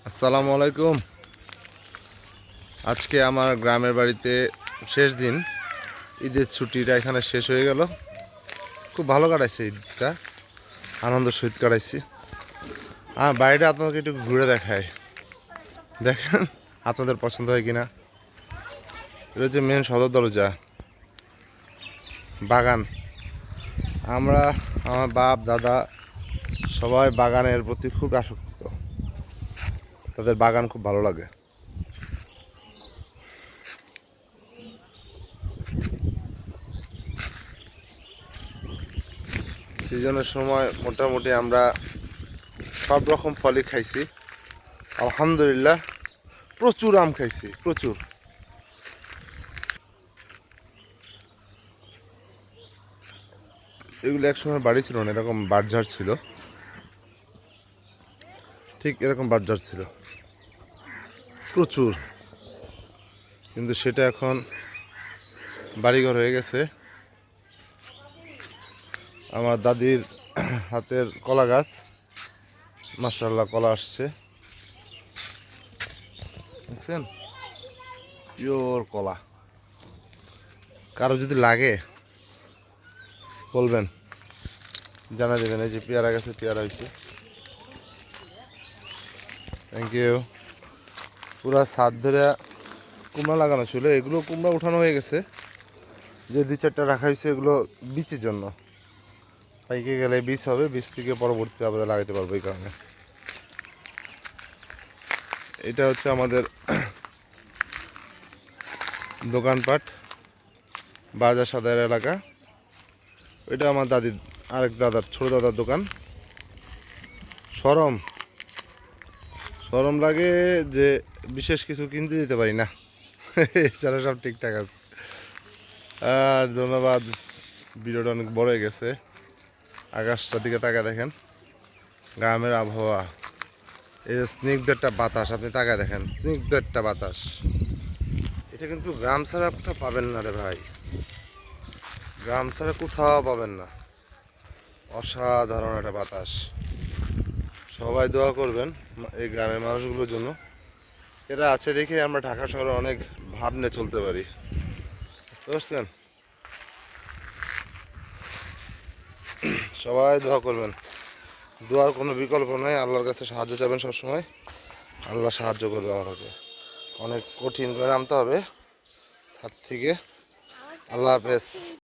আসসালামু আলাইকুম। আজকে আমার গ্রামের বাড়িতে শেষ দিন, ঈদের ছুটিটা এখানে শেষ হয়ে গেল। খুব ভালো কাটাইছে ঈদটা, আনন্দ সহিত কাটাইছি। বাড়িটা আপনাকে একটু ঘুরে দেখায়, দেখেন আপনাদের পছন্দ হয় কিনা। এটা হচ্ছে মেন সদর দরজা, বাগান। আমার বাপ দাদা সবাই বাগানের প্রতি খুব আসক্ত, তাদের বাগান খুব ভালো লাগে। সিজনের সময় মোটামুটি আমরা সব রকম ফলই খাইছি, আলহামদুলিল্লাহ। প্রচুর আম খাইছি, প্রচুর। এগুলো একসময় বাড়ি ছিল না, এরকম বাঁশঝাড় ছিল, ঠিক এরকম বাঁশঝাড় ছিল প্রচুর। কিন্তু সেটা এখন বাড়িঘর হয়ে গেছে। আমার দাদির হাতের কলা গাছ, মাশাআল্লাহ কলা আসছে, দেখছেন, পিওর কলা। কারো যদি লাগে বলবেন, জানা দেবেন। এই যে পেয়ারা গাছে পেয়ারা হয়েছে, থ্যাংক ইউ। পুরা ছাদ ধরে কুমড়া লাগানো ছিল, এগুলো কুমড়া উঠানো হয়ে গেছে। যে দুই চারটা রাখা হয়েছে এগুলো বীজের জন্য, পাইকে গেলে বীজ হবে, বীজ থেকে পরবর্তীতে আবার লাগাতে পারবো। এই কারণে এটা হচ্ছে আমাদের দোকানপাট, বাজার সদাইর এলাকা। এটা আমার দাদির আরেক দাদার, ছোট দাদার দোকান। সরম সরম লাগে যে বিশেষ কিছু কিনতে যেতে পারি না, এছাড়া সব ঠিকঠাক আছে। আর ধন্যবাদ, ভিডিওটা অনেক বড় হয়ে গেছে। আকাশটার দিকে তাকায় দেখেন, গ্রামের আবহাওয়া, এই যে স্নিগ্ধ একটা বাতাস, আপনি তাকায় দেখেন, স্নিগ্ধ একটা বাতাস। এটা কিন্তু গ্রাম ছাড়া কোথাও পাবেন না রে ভাই, গ্রাম ছাড়া কোথাও পাবেন না। অসাধারণ একটা বাতাস। সবাই দোয়া করবেন এই গ্রামের মানুষগুলোর জন্য। এরা আছে দেখে আমরা ঢাকা শহরে অনেক ভাব নিয়ে চলতে পারি, বুঝতে পারছেন? সবাই দোয়া করবেন, দোয়ার কোনো বিকল্প নাই। আল্লাহর কাছে সাহায্য চাইবেন সবসময়, আল্লাহ সাহায্য করবে আমাকে। অনেক কঠিন করে নামতে হবে ছাদ থেকে। আল্লাহ হাফেজ।